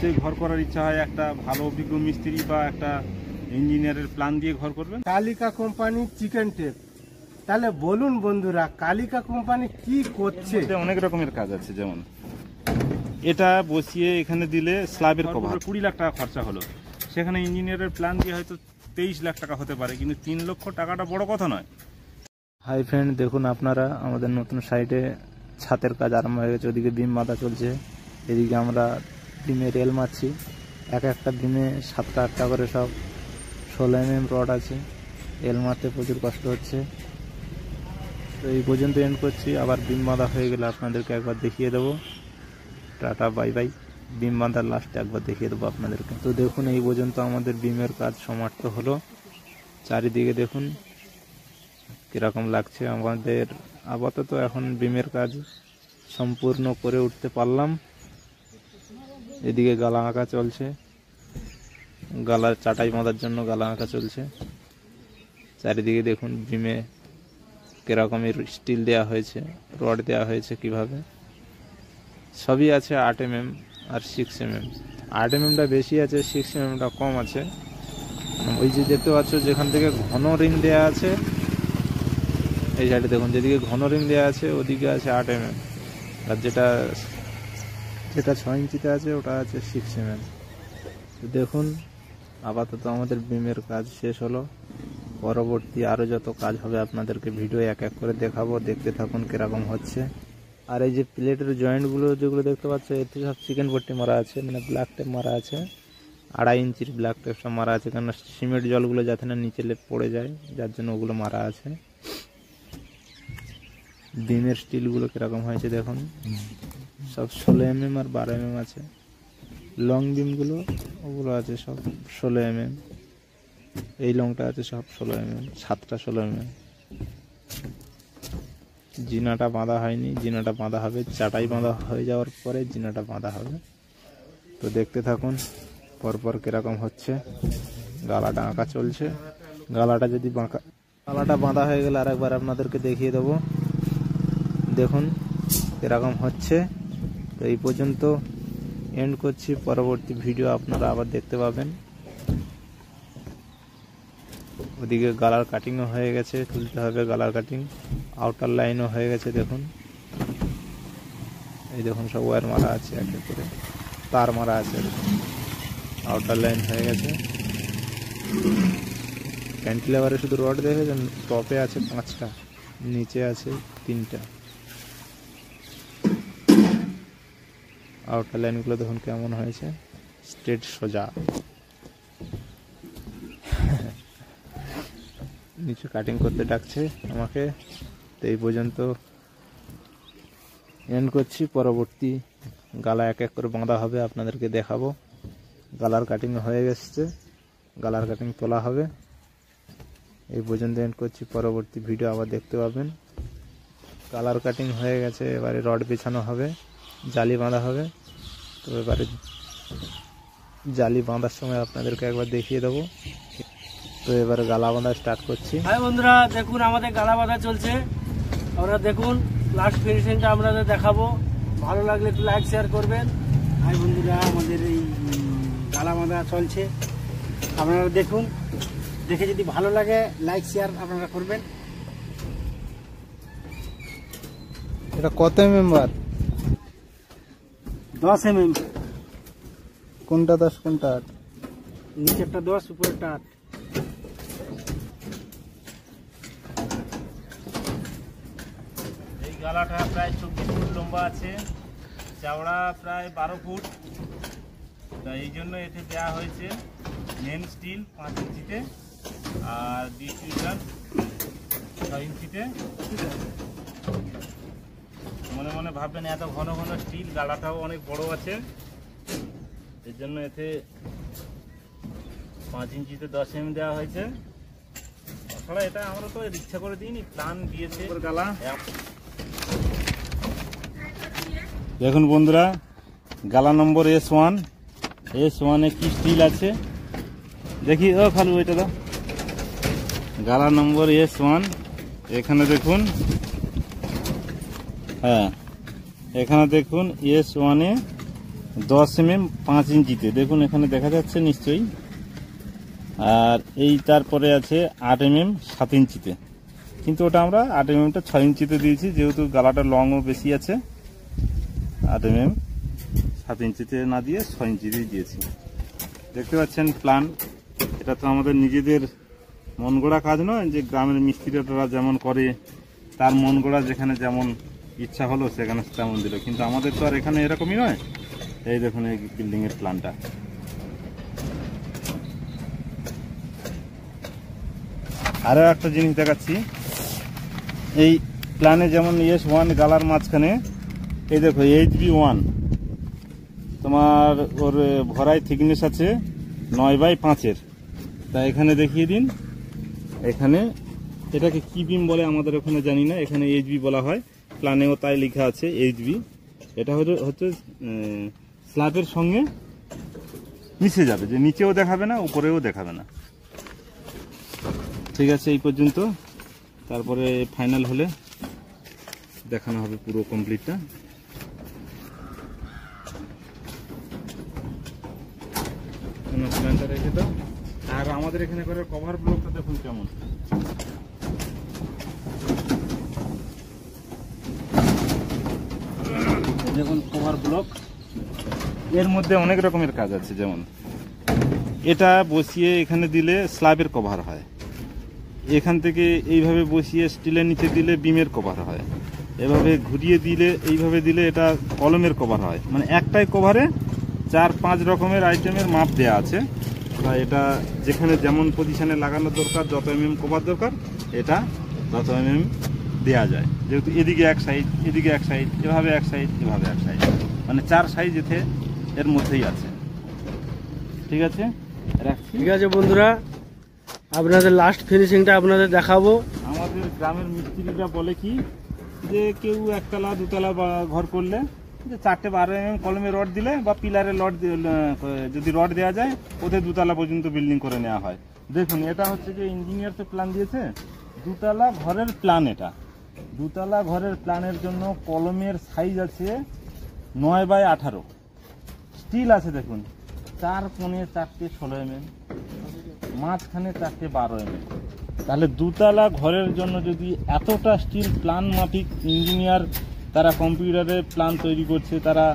নিশ্চয়ই ঘর করার ইচ্ছা হয়, একটা ভালো অভিজ্ঞ মিস্ত্রি বা একটা ইঞ্জিনিয়ারের প্ল্যান দিয়ে ঘর করবেন। Kalika company chicken tape. তাহলে বলুন বন্ধুরা, কালিকা কোম্পানি কি করছে? অনেক রকমের কাজ আছে, যেমন এটা বসিয়ে এখানে দিলে স্ল্যাবের কভার 20 লাখ টাকা খরচা হলো, সেখানে ইঞ্জিনিয়ারের প্ল্যান দিয়ে হয়তো 23 লাখ টাকা হতে পারে, কিন্তু 3 লক্ষ টাকাটা বড় কথা নয়। হাই ফ্রেন্ড, দেখুন আপনারা আমাদের নতুন সাইটে ছাতের কাজ আরম্ভ হয়ে গেছে। ওদিকে বিম বাঁধা চলছে, এদিকে আমরা বিমে রেল মারছি। একটা বিমে 7টা-8টা করে সব 16 mm রড আছে। রেল মারতে প্রচুর কষ্ট হচ্ছে। তো এই পর্যন্ত এন্ড করছি, আবার বিম বাঁধা হয়ে গেলে আপনাদেরকে একবার দেখিয়ে দেবো। Tata bye bye. বিম বাঁধার লাস্টে একবার দেখিয়ে দেবো আপনাদেরকে। তো দেখুন এই পর্যন্ত আমাদের বিমের কাজ সমাপ্ত হলো। চারিদিকে দেখুন কীরকম লাগছে আমাদের। আপাতত এখন বিমের কাজ সম্পূর্ণ করে উঠতে পারলাম। এদিকে গালা আঁকা চলছে, গালার চাটাই বাঁধার জন্য গালা আঁকা চলছে। চারিদিকে দেখুন বিমে কীরকমের স্টিল দেওয়া হয়েছে, রড দেওয়া হয়েছে কিভাবে। সবই আছে 8 mm আর 6 mm। 8 mm বেশি আছে, 6 mm কম আছে। ওই যে দেখতে পাচ্ছ যেখান থেকে ঘন রিং দেওয়া আছে, এই সাইডে দেখুন যেদিকে ঘন রিং দেওয়া আছে ওদিকে আছে 8 mm, আর যেটা 6 ইঞ্চিতে আছে ওটা আছে 6 mm। তো দেখুন আপাতত আমাদের বিমের কাজ শেষ হলো। পরবর্তী আরও যত কাজ হবে আপনাদেরকে ভিডিও এক এক করে দেখাবো, দেখতে থাকুন কীরকম হচ্ছে। আর এই যে প্লেটের জয়েন্টগুলো যেগুলো দেখতে পাচ্ছ, এতে সব চিকেন পট্টি মারা আছে, মানে ব্ল্যাক টেপ মারা আছে। 2.5 ইঞ্চির ব্ল্যাক টেপ সব মারা আছে, কেননা সিমেন্ট জলগুলো যাতে না নিচে পড়ে যায়, যার জন্য ওগুলো মারা আছে। বিমের স্টিলগুলো কীরকম হয়েছে দেখুন, সব 16 mm আর 12 mm আছে। লং বিমগুলো ওগুলো আছে সব 16 mm। এই লংটা আছে সব 16 mm, 7টা 16 mm। জিনাটা বাঁধা হয়নি, জিনাটা বাঁধা হবে। চাটাই বাঁধা হয়ে যাওয়ার পরে জিনাটা বাঁধা হবে। তো দেখতে থাকুন পরপর কীরকম হচ্ছে। গালাটা আঁকা চলছে। গালাটা বাঁধা হয়ে গেলে আর একবার আপনাদেরকে দেখিয়ে দেবো। দেখুন কীরকম হচ্ছে। তো এই পর্যন্ত এন্ড করছি, পরবর্তী ভিডিও আপনারা আবার দেখতে পাবেন। ওদিকে গালার কাটিংও হয়ে গেছে, তুলতে হবে গালার কাটিং। আউটার লাইনও হয়ে গেছে দেখুন। এই দেখুন সব ওয়্যার মারা আছে, এক এক করে তার মারা আছে। আউটার লাইন হয়ে গেছে। ক্যান্টিলেভারে শুধু রড দেখেছেন, টপে আছে 5টা, নিচে আছে 3টা। আউটার লাইনগুলো দেখুন কেমন হয়েছে, স্ট্রেট সোজা। নিচে কাটিং করতে ডাকছে আমাকে। তো এই পর্যন্ত এন্ড করছি, পরবর্তী গালা এক এক করে বাঁধা হবে, আপনাদেরকে দেখাবো। গালার কাটিং হয়ে গেছে, গালার কাটিং তোলা হবে। এই পর্যন্ত এন্ড করছি, পরবর্তী ভিডিও আবার দেখতে পাবেন। গালার কাটিং হয়ে গেছে, এবারে রড বিছানো হবে, জালি বাঁধা হবে। তো এবারে জালি বাঁধার সময় আপনাদেরকে একবার দেখিয়ে দেবো। তো এবারে গালা বাঁধা স্টার্ট করছি। হাই বন্ধুরা, দেখুন আমাদের গালা বাঁধা চলছে। আমরা দেখুন লাস্ট ফিনিশিংটা আপনাদের দেখাবো। ভালো লাগলে একটু লাইক শেয়ার করবেন। হাই বন্ধুরা, আমাদের এই গালা বাঁধা চলছে, আপনারা দেখুন। দেখে যদি ভালো লাগে লাইক শেয়ার আপনারা করবেন। এটা কত মেম্বার? 10 mm। কোনটা 10 কোনটা 8? নিচেরটা 10, উপরেরটা 8। এই গালাটা প্রায় 24 ফুট লম্বা আছে, চওড়া প্রায় 12 ফুট। তাই এই জন্য এতে দেওয়া হয়েছে মেন স্টিল 5 ইঞ্চিতে আর ডিস্ট্রিবিউশন 6 ইঞ্চিতে। মনে মনে ভাববেন এত ঘন ঘন স্টিল, গালাটাও অনেক বড় আছে, এর জন্য এতে 5 ইঞ্চিতে 10 mm দেওয়া হয়েছে। তাছাড়া এটা আমরা তো ইচ্ছা করে দিইনি, প্ল্যান দিয়েছে গালা। দেখুন বন্ধুরা, গালা নম্বর S1। S1-এ কি স্টিল আছে দেখি। ও খালু ওইটা দাও। গালা নম্বর S1, এখানে দেখুন। হ্যাঁ, এখানে দেখুন S1-এ 10 mm 5 ইঞ্চিতে, দেখুন এখানে দেখা যাচ্ছে নিশ্চয়ই। আর এই তারপরে আছে 8 mm 7 ইঞ্চিতে, কিন্তু ওটা আমরা 8 mmটা 6 ইঞ্চিতে দিয়েছি, যেহেতু গালাটা লংও বেশি আছে। 8 mm 7 ইঞ্চিতে না দিয়ে 6 ইঞ্চিতেই দিয়েছি। দেখতে পাচ্ছেন প্ল্যান, এটা তো আমাদের নিজেদের মন গড়া কাজ নয় যে গ্রামের মিস্ত্রিরা যেমন করে তার মন গড়া, যেখানে যেমন ইচ্ছা হলো সেখানে তেমন দিল, কিন্তু আমাদের তো আর এখানে এরকমই নয়। এই দেখুন এই বিল্ডিং এর প্ল্যানটা। আরো একটা জিনিস দেখাচ্ছি, এই প্ল্যানে যেমন ES1 গালার মাঝখানে এই দেখো HB1 তোমার ওর ভরাই থিকনেস আছে 9/5 তা এখানে দেখিয়ে দিন। এখানে এটাকে কি বিম বলে আমাদের ওখানে জানি না, এখানে HB বলা হয়, প্ল্যানেও তাই লেখা আছে HB। এটা হচ্ছে স্ল্যাবের সঙ্গে মিশে যাবে, যে নিচেও দেখাবে না উপরেও দেখাবে না। ঠিক আছে, এই পর্যন্ত, তারপরে ফাইনাল হলে দেখানো হবে পুরো কমপ্লিটটা। প্ল্যানটা রেখে দাও। আর আমাদের এখানে করে কভার ব্লকটা দেখুন কেমন, দেখুন কভার ব্লক, এর মধ্যে অনেক রকমের কাজ আছে। যেমন এটা বসিয়ে এখানে দিলে স্ল্যাবের কভার হয়, এখান থেকে এইভাবে বসিয়ে স্টিলের নিচে দিলে বিমের কভার হয়, এভাবে ঘুরিয়ে দিলে এইভাবে দিলে এটা কলমের কভার হয়। মানে একটাই কভারে 4-5 রকমের আইটেমের মাপ দেয়া আছে। এটা যেখানে যেমন পজিশনে লাগানো দরকার, যত mm কভার দরকার এটা তত mm দেয়া যায়। যেহেতু এদিকে এক সাইড, এদিকে এক সাইড, এভাবে এক সাইড, এভাবে এক সাইড, মানে 4 সাইজ এর মধ্যেই আছে। ঠিক আছে, রাখছি। ঠিক আছে বন্ধুরা, আপনাদের লাস্ট ফিনিশিংটা আপনাদের দেখাবো। আমাদের গ্রামের মিস্ত্রিরা বলে কি, যে কেউ একতলা দুতলা ঘর করলে যে 4-12 mm কলমে রড দিলে বা পিলারে যদি রড দেওয়া যায়, ওতে 2 তলা পর্যন্ত বিল্ডিং করে নেওয়া হয়। দেখুন এটা হচ্ছে যে ইঞ্জিনিয়ার তো প্ল্যান দিয়েছে 2 তলা ঘরের প্ল্যান। এটা 2 তলা ঘরের প্ল্যানের জন্য কলমের সাইজ আছে 9/18, স্টিল আছে দেখুন 4 কোণে 4টে 16 mm, মাঝখানে 4টে 12 mm। তাহলে 2 তলা ঘরের জন্য যদি এতটা স্টিল প্ল্যান মাফিক ইঞ্জিনিয়ার তারা কম্পিউটারে প্ল্যান তৈরি করছে, তারা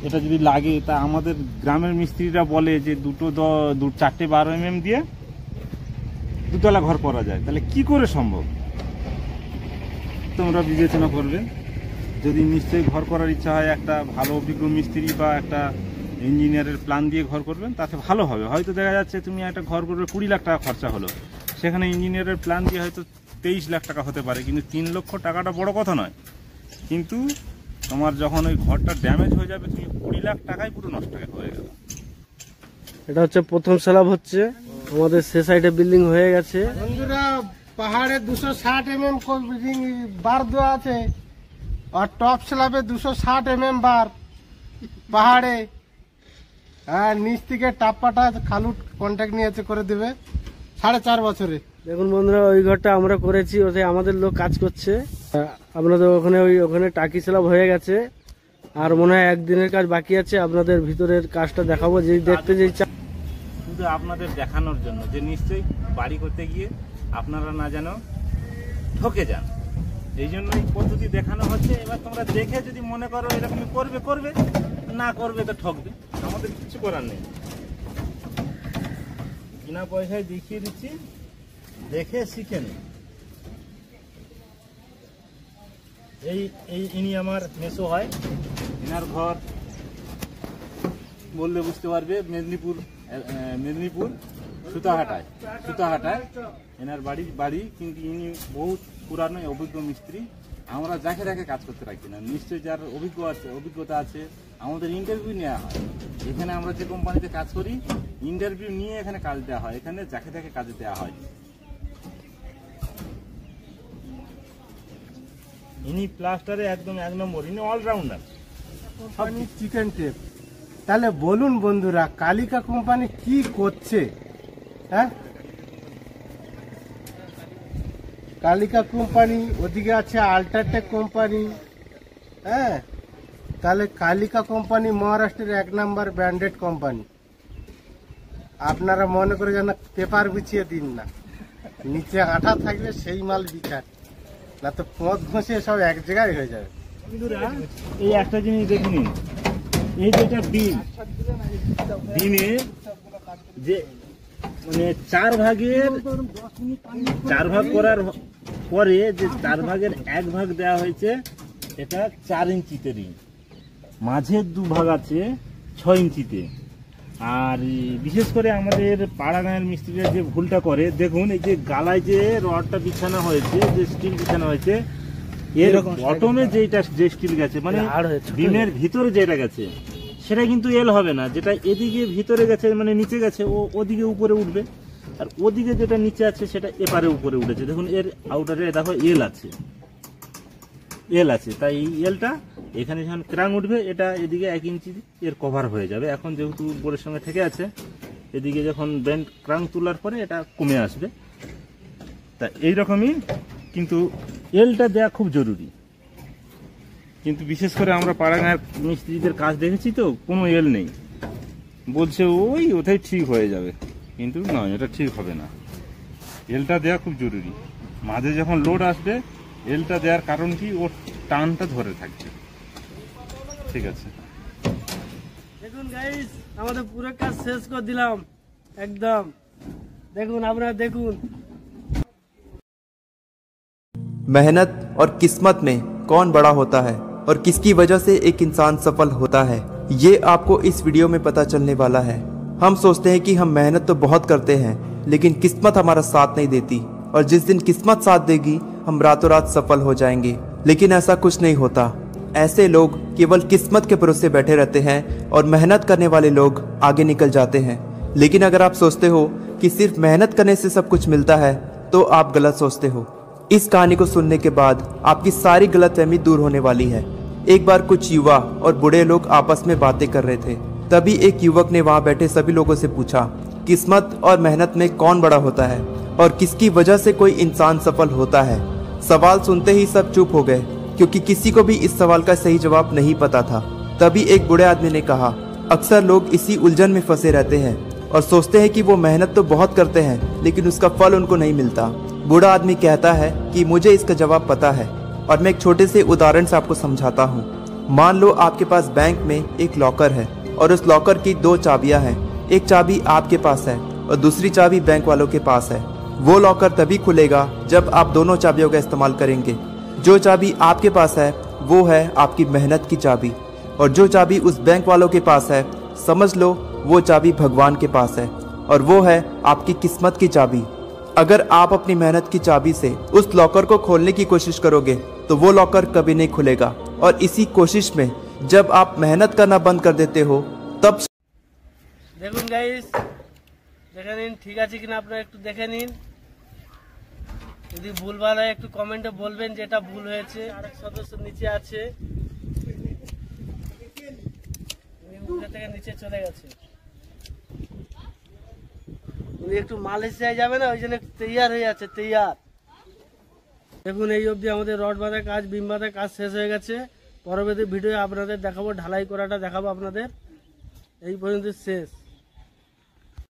এটা যদি লাগে, তা আমাদের গ্রামের মিস্ত্রিরা বলে যে 4টে 12 mm দিয়ে 2 তলা ঘর করা যায়। তাহলে কি করে সম্ভব, তোমরা বিবেচনা করবে। যদি নিশ্চয়ই ঘর করার ইচ্ছা হয়, একটা ভালো অভিজ্ঞ মিস্ত্রি বা একটা ইঞ্জিনিয়ারের প্ল্যান দিয়ে ঘর করবেন, তাতে ভালো হবে। হয়তো দেখা যাচ্ছে তুমি একটা ঘর করবে 20 লাখ টাকা খরচা হলো, সেখানে ইঞ্জিনিয়ারের প্ল্যান দিয়ে হয়তো 23 লাখ টাকা হতে পারে, কিন্তু 3 লক্ষ টাকাটা বড় কথা নয়। কিন্তু তোমার যখন ওই ঘরটা ড্যামেজ হয়ে যাবে, তুমি 20 লাখ টাকাই পুরো নষ্ট হয়ে গেল। এটা হচ্ছে প্রথম স্ল্যাব হচ্ছে, আমাদের সে সাইডে বিল্ডিং হয়ে গেছে। বন্ধুরা, পাহাড়ে 260 mm বিল্ডিং বার দেওয়া আছে, আর টপ স্ল্যাবে 260 mm বার পাহাড়ে। হ্যাঁ, নিচ থেকে টাপ্পাটা খালু কন্ট্যাক্ট নিয়েছে, করে দেবে 4.5 বছরে। দেখুন বন্ধুরা, ওই ঘরটা আমরা করেছি, ওতে আমাদের লোক কাজ করছে। আপনাদের ওখানে টাকি স্ল্যাব হয়ে গেছে, আর মনে হয় একদিনের কাজ বাকি আছে। আপনাদের ভিতরের কাজটা দেখাবো, যে দেখতে যে শুধু আপনাদের দেখানোর জন্য, যে নিশ্চয়ই বাড়ি করতে গিয়ে আপনারা না যেন ঠকে যান, এই জন্য এই পদ্ধতি দেখানো হচ্ছে। এবার তোমরা দেখে যদি মনে করো এরকম করবে, না করবে তো ঠকবে, আমাদের কিছু করার নেই। বিনা পয়সায় দেখিয়ে দিচ্ছি, দেখে শিখে নিন। ইনি আমার মেসো হয়, এনার ঘর বললে বুঝতে পারবে মেদিনীপুর সুতাহাটায় এনার বাড়ি। কিন্তু ইনি বহুত পুরানো অভিজ্ঞ মিস্ত্রি। আমরা যাকে তাকে কাজ করতে রাখি না, নিশ্চয়ই যার অভিজ্ঞতা আছে। আমাদের ইন্টারভিউ নেওয়া হয় এখানে, আমরা যে কোম্পানিতে কাজ করি ইন্টারভিউ নিয়ে এখানে কাজ দেওয়া হয়, এখানে যাকে তাকে কাজে দেওয়া হয়। ইনি প্লাস্টারে একদম 1 নম্বর, ইনি অলরাউন্ডার। Company chicken tape. তাহলে বলুন বন্ধুরা, কালিকা কোম্পানি কি করছে? হ্যাঁ, কালিকা কোম্পানি, ওদিকে আছে আল্ট্রাটেক কোম্পানি। হ্যাঁ, কালিকা কোম্পানি মহারাষ্ট্রের 1 নাম্বার ব্র্যান্ডেড কোম্পানি। আপনারা মনে করে যেন পেপার বিছিয়ে দিন না, নিচে আঠা থাকবে সেই মাল বিছান, না তো পথ ঘষে সব এক জায়গায় হয়ে যাবে। এই একটা জিনিস দেখে নিন, এই যেটা ডিমে যে মানে 4 ভাগ করার পরে যে 4 ভাগের 1 ভাগ দেওয়া হয়েছে, এটা 4 ইঞ্চিতে রিং, মাঝের 2 ভাগ আছে 6 ইঞ্চিতে। আর বিশেষ করে আমাদের পাড়া গাঁয়ের মিস্ত্রিরা যে ভুলটা করে, দেখুন এই যে গালায় যে রডটা বিছানো হয়েছে, যে স্টিল বিছানো হয়েছে, এর বটমে যে স্টিল গেছে মানে ডিমের ভিতরে যেটা গেছে সেটা কিন্তু এল হবে না। যেটা এদিকে ভিতরে গেছে মানে নিচে গেছে, ওদিকে উপরে উঠবে, আর ওদিকে যেটা নিচে আছে সেটা এপারে উপরে উঠেছে। দেখুন এর আউটারে দেখো এল আছে, তাই এই এলটা এখানে যখন ক্রাং উঠবে, এটা এদিকে 1 ইঞ্চি এর কভার হয়ে যাবে। এখন যেহেতু বোর্ডের সঙ্গে থেকে আছে, এদিকে যখন ব্যান্ড ক্রাং তোলার পরে এটা কমে আসবে। তা এইরকমই কিন্তু এলটা দেওয়া খুব জরুরি। কিন্তু বিশেষ করে আমরা পাড়া গাঁয়ের মিস্ত্রিদের কাজ দেখেছি তো, কোনো এল নেই, বলছে ওটাই ঠিক হয়ে যাবে, কিন্তু নয়, এটা ঠিক হবে না। এলটা দেওয়া খুব জরুরি। মাঝে যখন লোড আসবে এলটা দেওয়ার কারণ কি, ওর টানটা ধরে থাকবে। ঠিক আছে, দেখুন গাইস, আমাদের পুরো কাজ শেষ করে দিলাম একদম। দেখুন আপনারা দেখুন। मेहनत और किस्मत में कौन बड़ा होता है और किसकी वजह से एक इंसान सफल होता है, ये आपको इस वीडियो में पता चलने वाला है। हम सोचते हैं कि हम मेहनत तो बहुत करते हैं, लेकिन किस्मत हमारा साथ नहीं देती, और जिस दिन किस्मत साथ देगी हम रातों रात सफल हो जाएंगे। लेकिन ऐसा कुछ नहीं होता। ऐसे लोग केवल किस्मत के भरोसे बैठे रहते हैं और मेहनत करने वाले लोग आगे निकल जाते हैं। लेकिन अगर आप सोचते हो कि सिर्फ मेहनत करने से सब कुछ मिलता है, तो आप गलत सोचते हो। इस कहानी को सुनने के बाद आपकी सारी गलतफहमी दूर होने वाली है। एक बार कुछ युवा और बूढ़े लोग आपस में बातें कर रहे थे। तभी एक युवक ने वहां बैठे सभी लोगों से पूछा, किस्मत और मेहनत में कौन बड़ा होता है और किसकी वजह से कोई इंसान सफल होता है। सवाल सुनते ही सब चुप हो गए, क्योंकि किसी को भी इस सवाल का सही जवाब नहीं पता था। तभी एक बूढ़े आदमी ने कहा, अक्सर लोग इसी उलझन में फंसे रहते हैं और सोचते हैं कि वो मेहनत तो बहुत करते हैं, लेकिन उसका फल उनको नहीं मिलता। बूढ़ा आदमी कहता है कि मुझे इसका जवाब पता है, और मैं एक छोटे से उदाहरण से आपको समझाता हूँ। मान लो आपके पास बैंक में एक लॉकर है और उस लॉकर की 2 चाबियां हैं। एक चाबी आपके पास है और दूसरी चाबी बैंक वालों के पास है। वो लॉकर तभी खुलेगा जब आप दोनों चाबियों का इस्तेमाल करेंगे। जो चाबी आपके पास है वो है आपकी मेहनत की चाबी, और जो चाबी उस बैंक वालों के पास है, समझ लो वो चाबी भगवान के पास है, और वो है आपकी किस्मत की चाबी। अगर आप अपनी मेहनत की चाबी से उस लॉकर को खोलने की कोशिश करोगे तो वो लॉकर कभी नहीं खुलेगा। और इसी कोशिश में जब आप मेहनत करना बंद कर देते हो, तब দেখুন গাইস, দেখে নিন ঠিক আছে কিনা, আপনারা একটু দেখে নিন। যদি ভুলভাল হয় একটু কমেন্টে বলবেন যে এটা ভুল হয়েছে। আরেক সদস্য নিচে আছে, উঠে থেকে নিচে চলে গেছে, উনি একটু মালয়েশিয়ায় যাবে না, ওই জন্য তৈয়ার হয়ে যাচ্ছে, তৈয়ার। দেখুন এই অবধি আমাদের রড বাঁধার কাজ, বিম বাঁধার কাজ শেষ হয়ে গেছে। পরবর্তী ভিডিও আপনাদের দেখাবো, ঢালাই করাটা দেখাবো আপনাদের। এই পর্যন্ত শেষ।